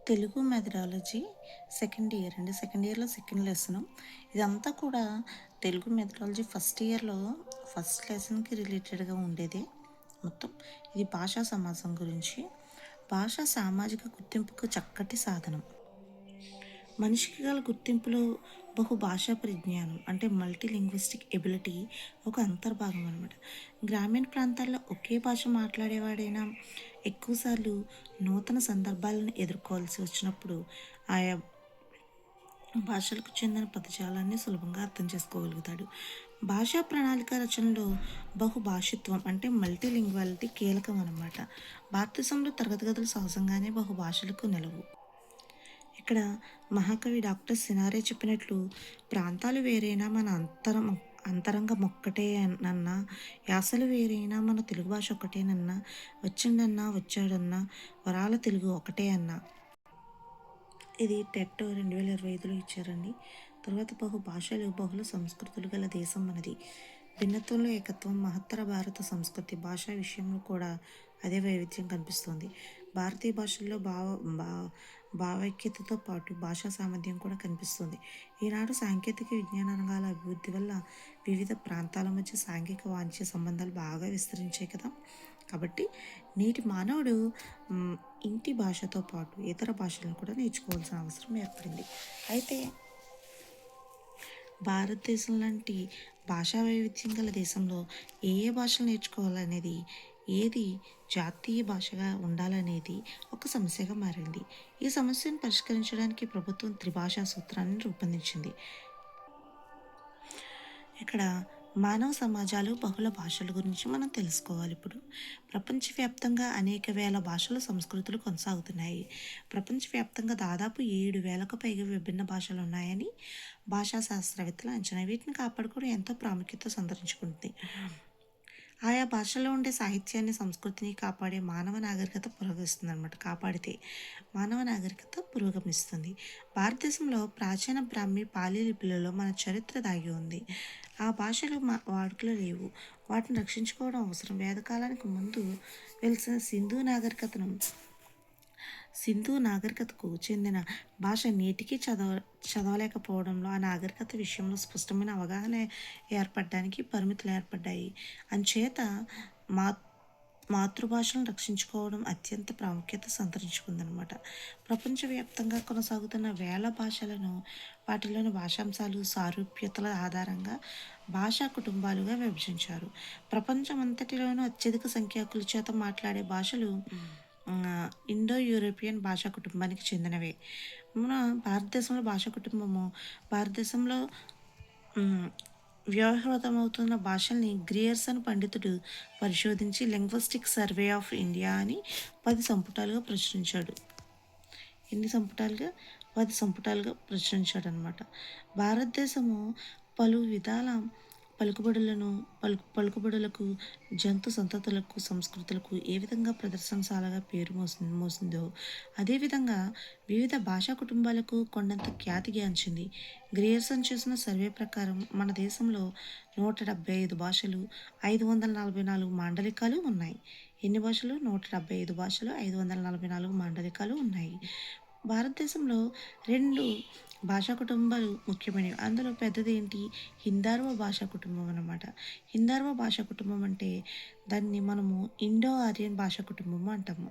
Telugu methodology second year అండి. Second ఇయర్‌లో second lesson. ఇదంతా కూడా తెలుగు మెథడాలజీ ఫస్ట్ ఇయర్‌లో ఫస్ట్ లెసన్‌కి రిలేటెడ్‌గా ఉండేదే మొత్తం. ఇది భాషా సమాజం గురించి. భాష సామాజిక గుర్తింపుకు చక్కటి సాధనం. మనిషికి గల గుర్తింపులో బహుభాషా పరిజ్ఞానం అంటే మల్టీ లింగ్విస్టిక్ ఎబిలిటీ ఒక అంతర్భాగం అనమాట. గ్రామీణ ప్రాంతాల్లో ఒకే భాష మాట్లాడేవాడైనా ఎక్కువసార్లు నూతన సందర్భాలను ఎదుర్కోవాల్సి వచ్చినప్పుడు ఆయా భాషలకు చెందిన పదజాలాన్ని సులభంగా అర్థం చేసుకోగలుగుతాడు. భాషా ప్రణాళిక రచనలో బహుభాషిత్వం అంటే మల్టీలింగ్వాలిటీ కీలకం అన్నమాట. భారతదేశంలో తరగతి గదులు సహజంగానే బహుభాషలకు నెలవు. ఇక్కడ మహాకవి డాక్టర్ సినారే చెప్పినట్లు ప్రాంతాలు వేరైనా మన అంతరంగం ఒక్కటే నన్నా, యాసలు వేరైనా మన తెలుగు భాష ఒక్కటేనన్నా, వచ్చిండన్నా వచ్చాడన్నా వరాల తెలుగు ఒకటే అన్నా. ఇది టెట్ 2025లో ఇచ్చారండి. తర్వాత భాషలు బహుళ సంస్కృతులు గల దేశం మనది. భిన్నత్వంలో ఏకత్వం మహత్తర భారత సంస్కృతి. భాషా విషయంలో కూడా అదే వైవిధ్యం కనిపిస్తుంది. భారతీయ భాషల్లో భా భావైక్యతతో పాటు భాషా సామర్థ్యం కూడా కనిపిస్తుంది. ఈనాడు సాంకేతిక విజ్ఞాన రంగాల అభివృద్ధి వల్ల వివిధ ప్రాంతాల మధ్య సాంఘిక వాణిజ్య సంబంధాలు బాగా విస్తరించాయి కదా. కాబట్టి నేటి మానవుడు ఇంటి భాషతో పాటు ఇతర భాషలను కూడా నేర్చుకోవాల్సిన అవసరం ఏర్పడింది. అయితే భారతదేశం లాంటి భాషా వైవిధ్యం గల దేశంలో ఏ ఏ భాషలు నేర్చుకోవాలనేది, ఏది జాతీయ భాషగా ఉండాలనేది ఒక సమస్యగా మారింది. ఈ సమస్యను పరిష్కరించడానికి ప్రభుత్వం త్రిభాషా సూత్రాన్ని రూపొందించింది. ఇక్కడ మానవ సమాజాలు బహుళ భాషల గురించి మనం తెలుసుకోవాలి. ఇప్పుడు ప్రపంచవ్యాప్తంగా అనేక వేల భాషలు సంస్కృతులు కొనసాగుతున్నాయి. ప్రపంచవ్యాప్తంగా దాదాపు 7,000కు పైగా విభిన్న భాషలు ఉన్నాయని భాషా శాస్త్రవేత్తలు అంచనా. వీటిని కాపాడుకోవడం ఎంతో ప్రాముఖ్యత సంతరించుకుంటుంది. ఆయా భాషలో ఉండే సాహిత్యాన్ని సంస్కృతిని కాపాడే మానవ నాగరికత పురోగమిస్తుంది అనమాట. కాపాడితే మానవ నాగరికత పురోగమిస్తుంది. భారతదేశంలో ప్రాచీన బ్రాహ్మీ పాలీ లిపిలలో మన చరిత్ర దాగి ఉంది. ఆ భాషలు వాడుకలో లేవు. వాటిని రక్షించుకోవడం అవసరం. వేదకాలానికి ముందు వెలిసిన సింధు నాగరికతకు చెందిన భాష నేటికి చదవలేకపోవడంలో ఆ నాగరికత విషయంలో స్పష్టమైన అవగాహన ఏర్పడడానికి పరిమితులు ఏర్పడ్డాయి. అంచేత మా మాతృభాషను రక్షించుకోవడం అత్యంత ప్రాముఖ్యత సంతరించుకుందనమాట. ప్రపంచవ్యాప్తంగా కొనసాగుతున్న వేల భాషలను వాటిలోని భాషాంశాలు సారూప్యతల ఆధారంగా భాషా కుటుంబాలుగా విభజించారు. ప్రపంచమంతటిలోనూ అత్యధిక సంఖ్యాకుల చేత మాట్లాడే భాషలు ఇండో యూరోపియన్ భాషా కుటుంబానికి చెందినవే. మన భారతదేశంలో భాషా కుటుంబము భారతదేశంలో వ్యవహృతమవుతున్న భాషల్ని గ్రియర్సన్ పండితుడు పరిశోధించి లింగ్విస్టిక్ సర్వే ఆఫ్ ఇండియా అని 10 సంపుటాలుగా ప్రచురించాడు. ఎన్ని సంపుటాలుగా? 10 సంపుటాలుగా ప్రచురించాడనమాట. భారతదేశము పలు విధాల పలుకుబడులకు జంతు సంతతులకు సంస్కృతులకు ఏ విధంగా ప్రదర్శనశాలగా పేరు మోసిందో అదేవిధంగా వివిధ భాషా కుటుంబాలకు కొండంత ఖ్యాతిగాంచింది. గ్రియర్సన్ చేసిన సర్వే ప్రకారం మన దేశంలో 175 భాషలు, 544 మాండలికాలు ఉన్నాయి. ఎన్ని భాషలు? 175 భాషలు, 544 మాండలికాలు ఉన్నాయి. భారతదేశంలో 2 భాషా కుటుంబాలు ముఖ్యమైనవి. అందులో పెద్దది ఏంటి? హిందార్వ భాషా కుటుంబం అన్నమాట. హిందార్వ భాషా కుటుంబం అంటే దాన్ని మనము ఇండో ఆర్యన్ భాషా కుటుంబము అంటాము.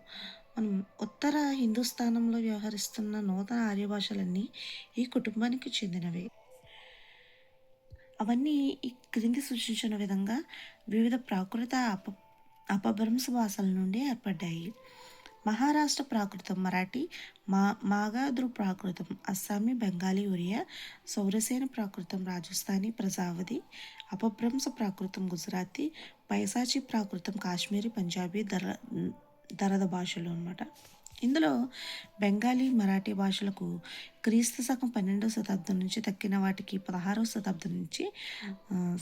మనం ఉత్తర హిందుస్థానంలో వ్యవహరిస్తున్న నూతన ఆర్య భాషలన్నీ ఈ కుటుంబానికి చెందినవే. అవన్నీ ఈ క్రింది సూచించిన విధంగా వివిధ ప్రాకృత అపభ్రంశ భాషల నుండి ఏర్పడ్డాయి. మహారాష్ట్ర ప్రాకృతం మరాఠీ, మాగాధృ ప్రాకృతం అస్సామీ, బెంగాలీ, ఒరియా, సౌరసేన ప్రాకృతం రాజస్థానీ, ప్రజావధి, అపభ్రంశ ప్రాకృతం గుజరాతీ, పైశాచీ ప్రాకృతం కాశ్మీరీ, పంజాబీ, దరద భాషలు అన్నమాట. ఇందులో బెంగాలీ, మరాఠీ భాషలకు క్రీస్తు శకం 12వ శతాబ్దం నుంచి తక్కిన వాటికి 16వ శతాబ్దం నుంచి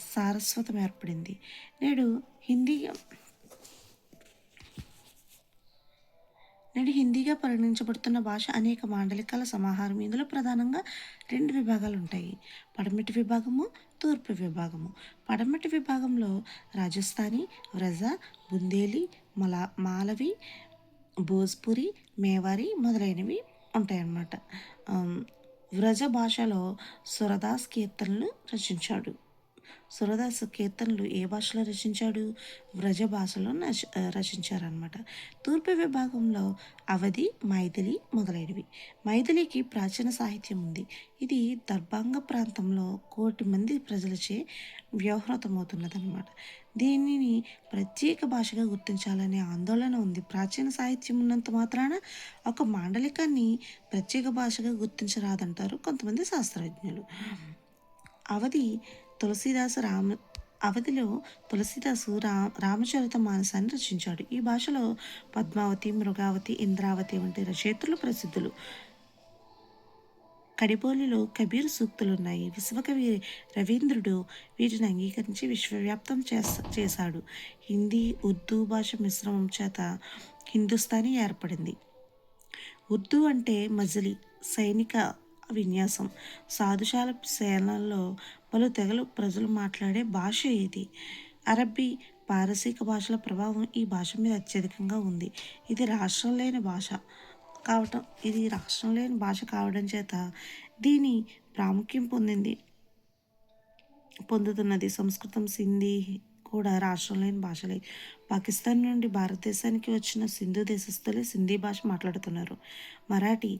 సారస్వతం ఏర్పడింది. నేడు హిందీగా పరిగణించబడుతున్న భాష అనేక మాండలికాల సమాహారం. ఇందులో ప్రధానంగా 2 విభాగాలు ఉంటాయి. పడమటి విభాగము, తూర్పు విభాగము. పడమటి విభాగంలో రాజస్థానీ, వ్రజ, బుందేలి, మాలవి, భోజ్పురి, మేవారి మొదలైనవి ఉంటాయన్నమాట. ఆహ్, వ్రజ భాషలో సురదాస్ కీర్తనలు రచించాడు. సురదాసు కీర్తనలు ఏ భాషలో రచించాడు? వ్రజ భాషలో రచించారనమాట. తూర్పు విభాగంలో అవధి, మైథిలి మొదలైనవి. మైథిలికి ప్రాచీన సాహిత్యం ఉంది. ఇది దర్భంగ ప్రాంతంలో 1,00,00,000 మంది ప్రజలచే వ్యవహృతమవుతున్నదన్నమాట. దీనిని ప్రత్యేక భాషగా గుర్తించాలనే ఆందోళన ఉంది. ప్రాచీన సాహిత్యం ఉన్నంత మాత్రాన ఒక మాండలికాన్ని ప్రత్యేక భాషగా గుర్తించరాదంటారు కొంతమంది శాస్త్రజ్ఞులు. అవధి తులసీదాసు రామ అవధిలో తులసీదాసు రామచరిత మానసాన్ని రచించాడు. ఈ భాషలో పద్మావతి, మృగావతి, ఇంద్రావతి వంటి రచయితలు ప్రసిద్ధులు. కడిబోలిలో కబీర్ సూక్తులున్నాయి. విశ్వకవి రవీంద్రుడు వీటిని అంగీకరించి విశ్వవ్యాప్తం చేశాడు. హిందీ, ఉర్దూ భాష మిశ్రమం చేత హిందుస్థానీ ఏర్పడింది. ఉర్దూ అంటే మజిలీ, సైనిక విన్యాసం, సాధుశాల సేనల్లో పలు తెగలు ప్రజలు మాట్లాడే భాష ఇది. అరబ్బీ, పారసీక భాషల ప్రభావం ఈ భాష మీద అత్యధికంగా ఉంది. ఇది రాష్ట్రం లేని భాష కావడం చేత దీని ప్రాముఖ్యం పొందుతున్నది. సంస్కృతం, సింధీ కూడా రాష్ట్రం లేని భాషలే. పాకిస్తాన్ నుండి భారతదేశానికి వచ్చిన సింధు దేశస్థులే సింధీ భాష మాట్లాడుతున్నారు. మరాఠీ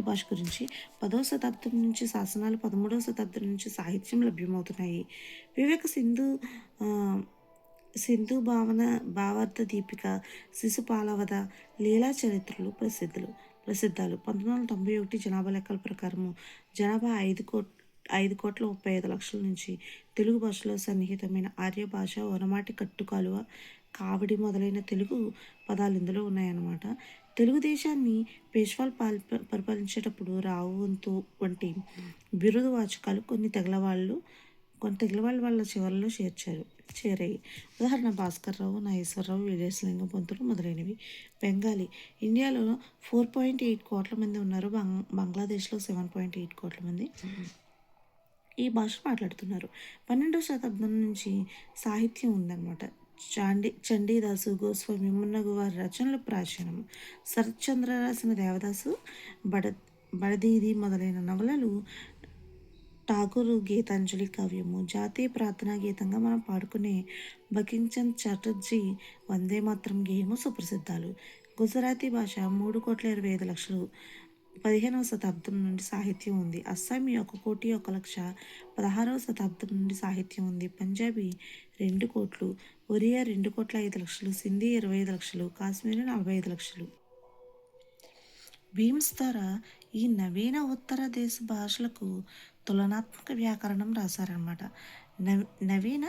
భాష గురించి 10వ శతాబ్దం నుంచి శాసనాలు, 13వ శతాబ్దం నుంచి సాహిత్యం లభ్యమవుతున్నాయి. వివేక సింధు భావార్థ దీపిక, శిశుపాలవధ, లీలా చరిత్రలు ప్రసిద్ధాలు. 1991 జనాభా లెక్కల ప్రకారము జనాభా 5,35,00,000 నుంచి తెలుగు భాషలో సన్నిహితమైన ఆర్య భాష, వనమాటి, కట్టుకాలువ, కావడి మొదలైన తెలుగు పదాలు ఇందులో ఉన్నాయన్నమాట. తెలుగుదేశాన్ని పేష్వాలు పరిపాలించేటప్పుడు రావు వంతు వంటి బిరుదు వాచకాలు కొన్ని తెగల వాళ్ళు వాళ్ళ చివరిలో చేరాయి. ఉదాహరణ భాస్కర్రావు, నాగేశ్వరరావు, వీరేశలింగం పంతులు మొదలైనవి. బెంగాలీ ఇండియాలో 4.8 కోట్ల మంది ఉన్నారు. బంగ్లాదేశ్లో 7.8 కోట్ల మంది ఈ భాష మాట్లాడుతున్నారు. 12వ శతాబ్దం నుంచి సాహిత్యం ఉందన్నమాట. చండీదాసు, గోస్వామి మున్నగు వారి రచనలు ప్రాచీనము. శరత్చంద్ర రాసిన దేవదాసు, బడదీది మొదలైన నవలలు, ఠాగూరు గీతాంజలి కావ్యము, జాతీయ ప్రార్థనా గీతంగా మనం పాడుకునే బకించంద్ చటర్జీ వందే మాత్రం గేయము సుప్రసిద్ధాలు. గుజరాతీ భాష 3,25,00,000 15వ శతాబ్దం నుండి సాహిత్యం ఉంది. అస్సామీ 1,01,00,000 16వ శతాబ్దం నుండి సాహిత్యం ఉంది. పంజాబీ 2 కోట్లు, ఒరియా 2,05,00,000, సింధీ 25,00,000, కాశ్మీరీ 45,00,000. బీమ్స్ ద్వారా ఈ నవీన ఉత్తర దేశ భాషలకు తులనాత్మక వ్యాకరణం రాశారనమాట. నవీన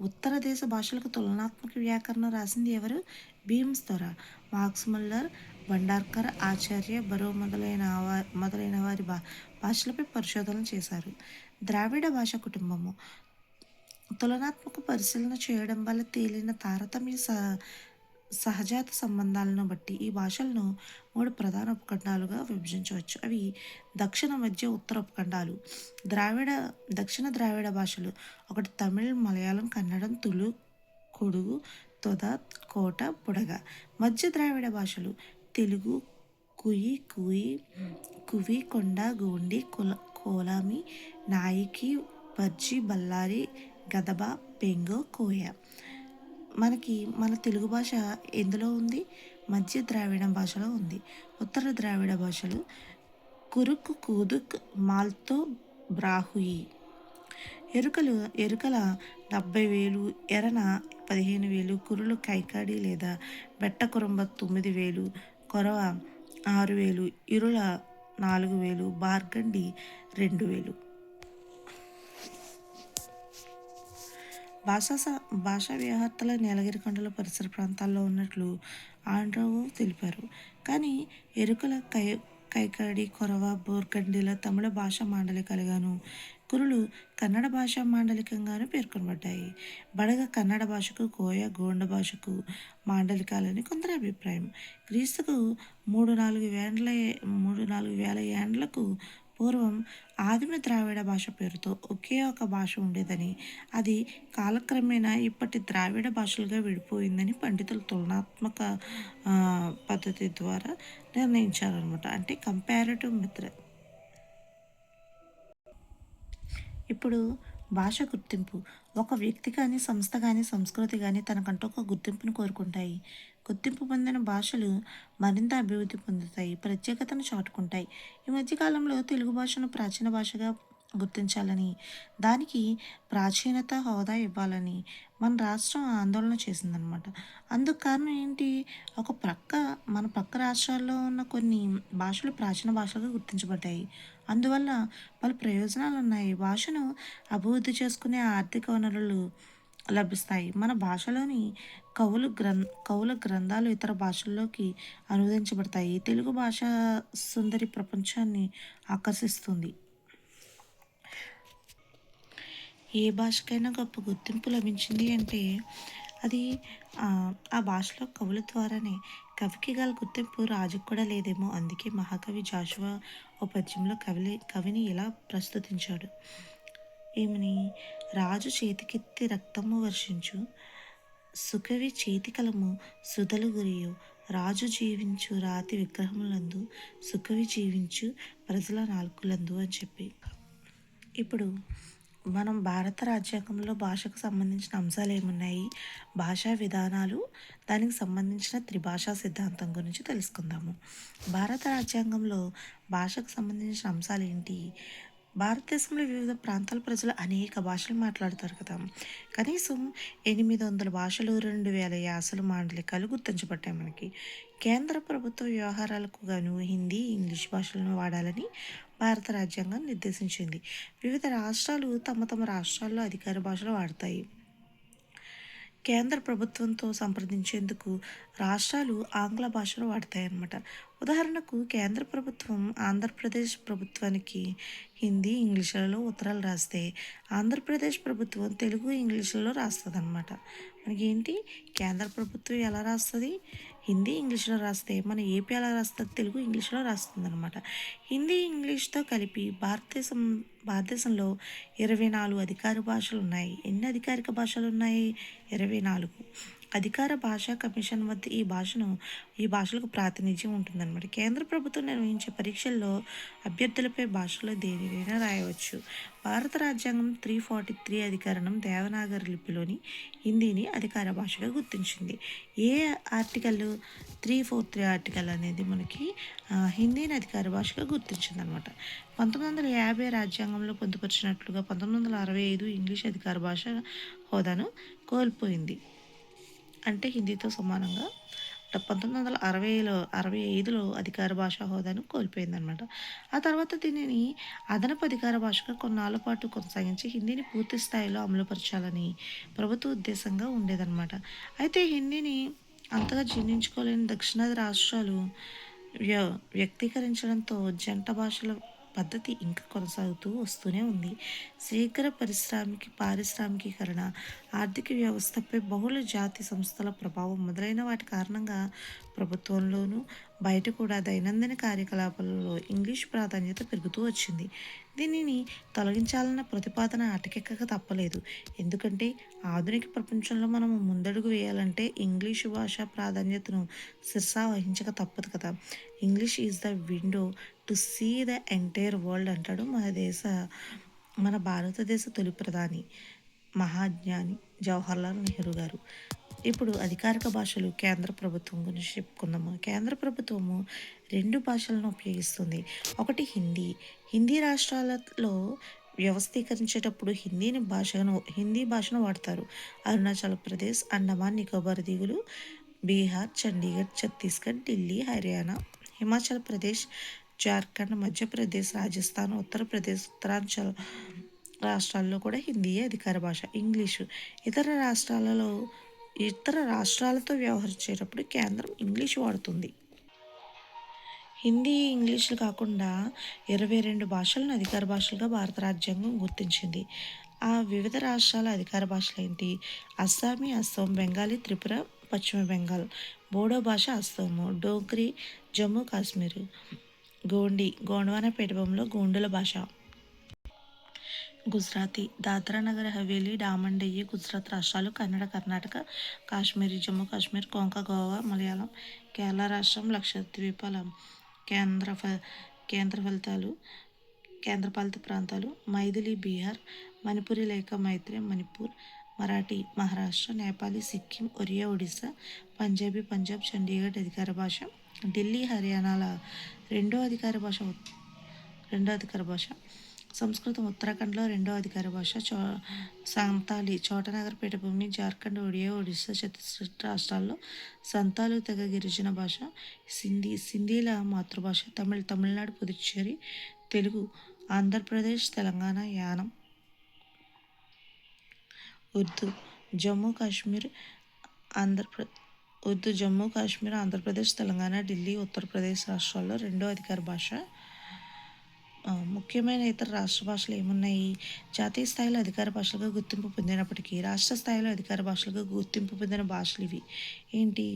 ఉత్తర దేశ భాషలకు తులనాత్మక వ్యాకరణం రాసింది ఎవరు? బీమ్స్ ద్వారా. మార్క్స్ ముల్లర్, భండార్కర్, ఆచార్య బరో మొదలైన వారి భాషలపై పరిశోధన చేశారు. ద్రావిడ భాష కుటుంబము తులనాత్మక పరిశీలన చేయడం వల్ల తేలిన తారతమ్య సహజాత సంబంధాలను బట్టి ఈ భాషలను 3 ప్రధాన ఉపఖండాలుగా విభజించవచ్చు. అవి దక్షిణ, మధ్య, ఉత్తర ఉపఖండాలు. దక్షిణ ద్రావిడ భాషలు 1 తమిళ్, మలయాళం, కన్నడం, తుళు, కొడుగు, తొద, కోట, బుడగ. మధ్య ద్రావిడ భాషలు తెలుగు, కువి, కొండ, గోండి, కోలామి, నాయికి, బర్జి, బల్లారి, గదబ, పెంగో, కోయ. మన తెలుగు భాష ఎందులో ఉంది? మధ్య ద్రావిడ భాషలో ఉంది. ఉత్తర ద్రావిడ భాషలు కురుక్, కూదుక్, మాల్తో, బ్రాహుయి. ఎరుకల 70,000, ఎరన 15,000, కురులు కైకాడి లేదా బెట్ట కురంబ 9,000, కొరవ 6,000, ఇరుల 4,000, బార్గండి 2,000. భాషా వ్యవహర్తల నీలగిరి కొండల పరిసర ప్రాంతాల్లో ఉన్నట్లు ఆండ్రవు తెలిపారు. కానీ ఎరుకల కైకాడి, కొరవ, బోర్గండిల తమిళ భాషా మాండలికాలుగాను, కురులు కన్నడ భాషా మాండలికంగాను పేర్కొనబడ్డాయి. బడగ కన్నడ భాషకు, కోయ గోండ భాషకు మాండలికాలని కొందరి అభిప్రాయం. క్రీస్తుకు 3,000-4,000 ఏండ్లకు పూర్వం ఆదిమ ద్రావిడ భాష పేరుతో ఒకే ఒక భాష ఉండేదని, అది కాలక్రమేణా ఇప్పటి ద్రావిడ భాషలుగా విడిపోయిందని పండితులు తులనాత్మక పద్ధతి ద్వారా నిర్ణయించారనమాట. అంటే కంపారిటివ్ మెథడ్. ఇప్పుడు భాష గుర్తింపు. ఒక వ్యక్తి కానీ, సంస్థ కానీ, సంస్కృతి కానీ తనకంటూ ఒక గుర్తింపును కోరుకుంటాయి. గుర్తింపు పొందిన భాషలు మరింత అభివృద్ధి పొందుతాయి, ప్రత్యేకతను చాటుకుంటాయి. ఈ మధ్య కాలంలో తెలుగు భాషను ప్రాచీన భాషగా గుర్తించాలని, దానికి ప్రాచీనత హోదా ఇవ్వాలని మన రాష్ట్రం ఆందోళన చేసిందనమాట. అందుకు కారణం ఏంటి? ఒక ప్రక్క మన పక్క రాష్ట్రాల్లో ఉన్న కొన్ని భాషలు ప్రాచీన భాషలుగా గుర్తించబడ్డాయి. అందువల్ల పలు ప్రయోజనాలు ఉన్నాయి. భాషను అభివృద్ధి చేసుకునే ఆర్థిక వనరులు లభిస్తాయి. మన భాషలోని కవుల గ్రంథాలు ఇతర భాషల్లోకి అనువదించబడతాయి. తెలుగు భాష సుందరి ప్రపంచాన్ని ఆకర్షిస్తుంది. ఏ భాషకైనా గొప్ప గుర్తింపు లభించింది అంటే అది ఆ భాషలో కవుల ద్వారానే. కవికి గల గుర్తింపు రాజుకు కూడా లేదేమో. అందుకే మహాకవి జాషువా ఓ పద్యంలో కవిని ఇలా ప్రస్తుతించాడు. ఏమని? రాజు చేతికెత్తి రక్తము వర్షించు, సుకవి చేతికలము సుధలు గురియు, రాజు జీవించు రాతి విగ్రహములందు, సుకవి జీవించు ప్రజల నాలుకలందు అని చెప్పి. ఇప్పుడు మనం భారత రాజ్యాంగంలో భాషకు సంబంధించిన అంశాలు ఏమున్నాయి, భాషా విధానాలు, దానికి సంబంధించిన త్రిభాషా సిద్ధాంతం గురించి తెలుసుకుందాము. భారత రాజ్యాంగంలో భాషకు సంబంధించిన అంశాలు ఏంటి? భారతదేశంలో వివిధ ప్రాంతాల ప్రజలు అనేక భాషలు మాట్లాడతారు కదా. కనీసం 800 భాషలు, 2000 యాసలు, మాండలికాలు గుర్తించబడ్డాయి మనకి. కేంద్ర ప్రభుత్వ వ్యవహారాలకు గాను హిందీ, ఇంగ్లీష్ భాషలను వాడాలని భారత రాజ్యాంగం నిర్దేశించింది. వివిధ రాష్ట్రాలు తమ తమ రాష్ట్రాల్లో అధికార భాషలు వాడతాయి. కేంద్ర ప్రభుత్వంతో సంప్రదించేందుకు రాష్ట్రాలు ఆంగ్ల భాషను వాడతాయన్నమాట. ఉదాహరణకు కేంద్ర ప్రభుత్వం ఆంధ్రప్రదేశ్ ప్రభుత్వానికి హిందీ, ఇంగ్లీషులలో ఉత్తరాలు రాస్తే ఆంధ్రప్రదేశ్ ప్రభుత్వం తెలుగు, ఇంగ్లీషులలో రాస్తుంది అనమాట. మనకేంటి, కేంద్ర ప్రభుత్వం ఎలా రాస్తుంది? హిందీ, ఇంగ్లీష్లో రాస్తే మన ఏపీ ఎలా రాస్తుంది? తెలుగు, ఇంగ్లీష్లో రాస్తుంది అనమాట. హిందీ, ఇంగ్లీష్తో కలిపి భారతదేశంలో 24 అధికార భాషలు ఉన్నాయి. ఎన్ని అధికారిక భాషలు ఉన్నాయి? 24. అధికార భాషా కమిషన్ వద్ద ఈ భాషలకు ప్రాతినిధ్యం ఉంటుందన్నమాట. కేంద్ర ప్రభుత్వం నిర్వహించే పరీక్షల్లో అభ్యర్థులపై భాషలో దేనినైనా రాయవచ్చు. భారత రాజ్యాంగం 343 అధికరణం దేవనాగరి లిపిలోని హిందీని అధికార భాషగా గుర్తించింది. ఏ ఆర్టికల్? 343 ఆర్టికల్ అనేది మనకి హిందీని అధికార భాషగా గుర్తించిందనమాట. 1950 రాజ్యాంగంలో పొందుపరిచినట్లుగా 1965 ఇంగ్లీష్ అధికార భాష హోదాను కోల్పోయింది. అంటే హిందీతో సమానంగా 1965లో అధికార భాషా హోదాను కోల్పోయిందనమాట. ఆ తర్వాత దీనిని అదనపు అధికార భాషగా కొన్నాళ్ళ పాటు కొనసాగించి హిందీని పూర్తి స్థాయిలో అమలుపరచాలని ప్రభుత్వ ఉద్దేశంగా ఉండేదన్నమాట. అయితే హిందీని అంతగా జీర్ణించుకోలేని దక్షిణాది రాష్ట్రాలు వ్యక్తీకరించడంతో జంట భాషల పద్ధతి ఇంకా కొనసాగుతూ వస్తూనే ఉంది. శీఘ్ర పారిశ్రామికీకరణ, ఆర్థిక వ్యవస్థపై బహుళ జాతి సంస్థల ప్రభావం మొదలైన వాటి కారణంగా ప్రభుత్వంలోనూ బయట కూడా దైనందిన కార్యకలాపాలలో ఇంగ్లీష్ ప్రాధాన్యత పెరుగుతూ వచ్చింది. దీనిని తొలగించాలన్న ప్రతిపాదన అటకెక్కక తప్పలేదు. ఎందుకంటే ఆధునిక ప్రపంచంలో మనము ముందడుగు వేయాలంటే ఇంగ్లీషు భాష ప్రాధాన్యతను శిరసా వహించక తప్పదు కదా. English is the window to see the entire world అంటాడు మన భారతదేశ తొలి ప్రధాని మహాజ్ఞాని జవహర్లాల్ నెహ్రూ గారు. ఇప్పుడు అధికారిక భాషలు కేంద్ర ప్రభుత్వం గురించి చెప్పుకుందాము. కేంద్ర ప్రభుత్వము 2 భాషలను ఉపయోగిస్తుంది. ఒకటి హిందీ రాష్ట్రాలలో వ్యవస్థీకరించేటప్పుడు హిందీ భాషను వాడతారు. అరుణాచల్ ప్రదేశ్, అండమాన్ నికోబార్ దీవులు, బీహార్, చండీగఢ్, ఛత్తీస్గఢ్, ఢిల్లీ, హర్యానా, హిమాచల్ ప్రదేశ్, జార్ఖండ్, మధ్యప్రదేశ్, రాజస్థాన్, ఉత్తరప్రదేశ్, ఉత్తరాంచల్ రాష్ట్రాల్లో కూడా హిందీయే అధికార భాష. ఇంగ్లీషు ఇతర రాష్ట్రాలతో వ్యవహరించేటప్పుడు కేంద్రం ఇంగ్లీష్ వాడుతుంది. హిందీ, ఇంగ్లీషులు కాకుండా 22 భాషలను అధికార భాషలుగా భారత రాజ్యాంగం గుర్తించింది. ఆ వివిధ రాష్ట్రాల అధికార భాషలు ఏంటి? అస్సామీ, అస్సాం, బెంగాలీ, త్రిపుర, పశ్చిమ బెంగాల్, బోడో భాష అస్సాము, డోగ్రీ, జమ్మూ కాశ్మీర్, గోండి గోండ్వానా పీఠభూమిలో గోండుల భాష. గుజరాతీ దాద్రా నగర్ హవేలీ, డామన్ డియ్యు గుజరాత్ రాష్ట్రాలు, కన్నడ కర్ణాటక, కాశ్మీరీ జమ్మూ కాశ్మీర్, కొంక గోవా, మలయాళం, కేరళ రాష్ట్రం, లక్షద్వీపాల కేంద్ర కేంద్ర ఫలితాలు కేంద్రపాలిత ప్రాంతాలు, మైథిలి బీహార్, మణిపురి లేక మైత్రి మణిపూర్, మరాఠీ మహారాష్ట్ర, నేపాలీ సిక్కిం, ఒరియా ఒడిస్సా, పంజాబీ పంజాబ్, చండీగఢ్ అధికార భాష, ఢిల్లీ హర్యానాల రెండో అధికార భాష సంస్కృతం ఉత్తరాఖండ్లో రెండో అధికార భాష. సంతాలి చోటనగర్ పీఠభూమి, జార్ఖండ్, ఒడియా, ఒడిస్సా, ఛత్తీస్గఢ్ రాష్ట్రాల్లో సంతాలు తెగ గిరిజన భాష. సింధీల మాతృభాష. తమిళనాడు, పుదుచ్చేరి, తెలుగు ఆంధ్రప్రదేశ్, తెలంగాణ, యానం. ఉర్దూ జమ్మూ కాశ్మీర్ ఆంధ్రప్రదేశ్, తెలంగాణ, ఢిల్లీ, ఉత్తరప్రదేశ్ రాష్ట్రాల్లో రెండో అధికార భాష. ముఖ్యమైన ఇతర రాష్ట్ర భాషలు ఏమున్నాయి? జాతీయ స్థాయిలో అధికార భాషలుగా గుర్తింపు పొందినప్పటికీ రాష్ట్ర స్థాయిలో అధికార భాషలుగా గుర్తింపు పొందిన భాషలు ఇవి ఏంటి?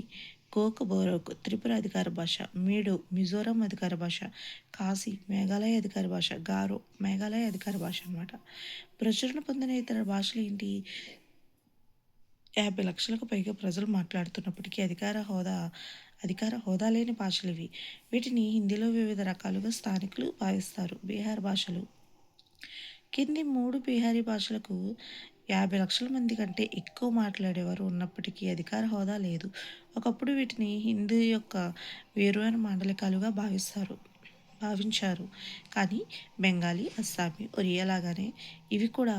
కోక్ బోరోక్ త్రిపుర అధికార భాష, మీడో మిజోరాం అధికార భాష, కాశీ మేఘాలయ అధికార భాష, గారో మేఘాలయ అధికార భాష అన్నమాట. ప్రచురణ పొందిన ఇతర భాషలు ఏంటి? 50 లక్షలకు పైగా ప్రజలు మాట్లాడుతున్నప్పటికీ అధికార హోదా లేని భాషలు ఇవి. వీటిని హిందీలో వివిధ రకాలుగా స్థానికులు భావిస్తారు. బీహార్ భాషలు. కింది 3 బీహారీ భాషలకు 50 లక్షల మంది కంటే ఎక్కువ మాట్లాడేవారు ఉన్నప్పటికీ అధికార హోదా లేదు. ఒకప్పుడు వీటిని హిందీ యొక్క వేరువైన మాండలికాలుగా భావించారు. కానీ బెంగాలీ, అస్సామీ, ఒరియా లాగానే ఇవి కూడా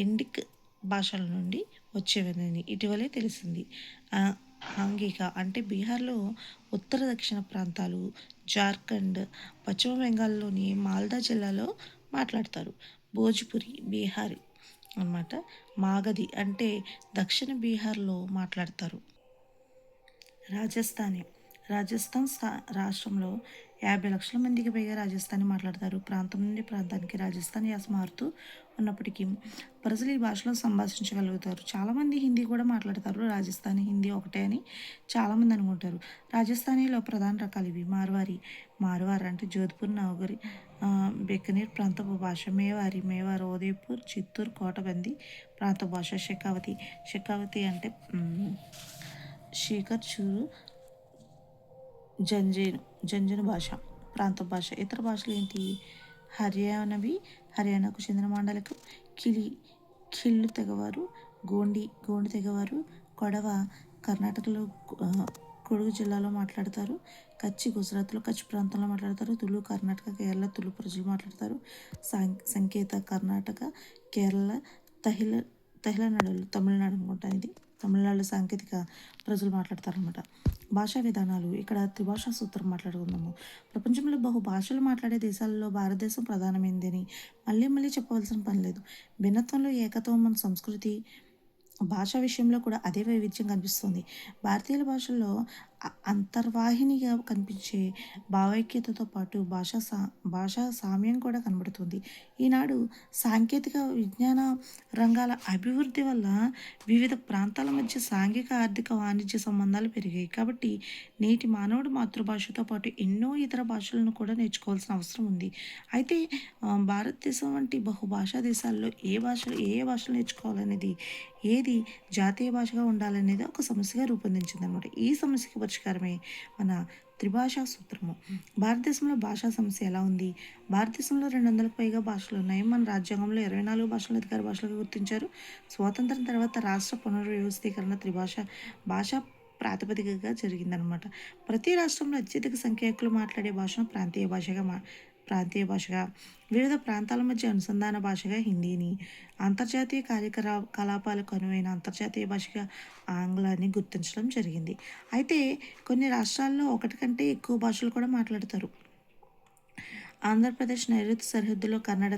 ఇండిక్ భాషల నుండి వచ్చేవని ఇటీవలే తెలిసింది. ఆంగిక అంటే బీహార్లో ఉత్తర దక్షిణ ప్రాంతాలు, జార్ఖండ్, పశ్చిమ బెంగాల్లోని మాల్దా జిల్లాలో మాట్లాడతారు. భోజ్పురి బీహారీ అన్నమాట. మాగధి అంటే దక్షిణ బీహార్లో మాట్లాడతారు. రాజస్థాన్ రాష్ట్రంలో 50 లక్షల మందికి పైగా రాజస్థానీ మాట్లాడతారు. ప్రాంతం నుండి ప్రాంతానికి రాజస్థాన్ యాస మారుతూ ఉన్నప్పటికీ ప్రజలు ఈ భాషలో సంభాషించగలుగుతారు. చాలామంది హిందీ కూడా మాట్లాడతారు. రాజస్థానీ హిందీ ఒకటే అని చాలామంది అనుకుంటారు. రాజస్థానీలో ప్రధాన రకాలు ఇవి: మార్వార్ అంటే జోధ్పూర్, నవగరి, బికనీర్ ప్రాంతపు భాష. మేవార్ ఉదయపూర్, చిత్తూరు, కోటబంది ప్రాంత భాష. షెకావతి అంటే శీకర్, చూరు, జంజను భాష ప్రాంత భాష. ఇతర భాషలు ఏంటి? హర్యానాకు చెందిన మాండలికం. ఖిల్లు తెగవారు, గోండి తెగవారు, కొడవ కర్ణాటకలో కొడుగు జిల్లాలో మాట్లాడతారు. కచ్చి గుజరాత్లో కచ్ ప్రాంతంలో మాట్లాడతారు. తులు కర్ణాటక, కేరళ తులు ప్రజలు మాట్లాడతారు. సంకేత కర్ణాటక, కేరళ, తమిళనాడు అనుకుంటా. ఇది తమిళనాడు సాంకేతిక ప్రజలు మాట్లాడతారనమాట. భాషా విధానాలు. ఇక్కడ త్రిభాషా సూత్రం మాట్లాడుకుందాము. ప్రపంచంలో భాషలు మాట్లాడే దేశాలలో భారతదేశం ప్రధానమైందని మళ్ళీ చెప్పవలసిన పని లేదు. భిన్నత్వంలో ఏకత్వం మన సంస్కృతి. భాష విషయంలో కూడా అదే వైవిధ్యం కనిపిస్తుంది. భారతీయుల భాషల్లో అంతర్వాహినిగా కనిపించే భావైక్యతతో పాటు భాషా సామ్యం కూడా కనబడుతుంది. ఈనాడు సాంకేతిక విజ్ఞాన రంగాల అభివృద్ధి వల్ల వివిధ ప్రాంతాల మధ్య సాంఘిక, ఆర్థిక, వాణిజ్య సంబంధాలు పెరిగాయి. కాబట్టి నేటి మానవుడు మాతృభాషతో పాటు ఎన్నో ఇతర భాషలను కూడా నేర్చుకోవాల్సిన అవసరం ఉంది. అయితే భారతదేశం వంటి బహుభాషా దేశాల్లో ఏ భాషలు నేర్చుకోవాలనేది, ఏది జాతీయ భాషగా ఉండాలనేది ఒక సమస్యగా రూపొందించింది అనమాట. ఈ సమస్యకి పరిష్కారమే మన త్రిభాషా సూత్రము. భారతదేశంలో భాషా సమస్య ఎలా ఉంది? భారతదేశంలో 200కు పైగా భాషలు ఉన్నాయి. మన రాజ్యాంగంలో 24 భాషలను అధికార భాషలుగా గుర్తించారు. స్వాతంత్రం తర్వాత రాష్ట్ర పునర్వ్యవస్థీకరణ భాషా ప్రాతిపదికగా జరిగిందనమాట. ప్రతి రాష్ట్రంలో అత్యధిక సంఖ్యాకులు మాట్లాడే భాషను ప్రాంతీయ భాషగా, వివిధ ప్రాంతాల మధ్య అనుసంధాన భాషగా హిందీని, అంతర్జాతీయ కార్యకలాపాలకు అనువైన అంతర్జాతీయ భాషగా ఆంగ్లాన్ని గుర్తించడం జరిగింది. అయితే కొన్ని రాష్ట్రాల్లో ఒకటి కంటే ఎక్కువ భాషలు కూడా మాట్లాడతారు. ఆంధ్రప్రదేశ్ నైరుతి సరిహద్దులో కన్నడ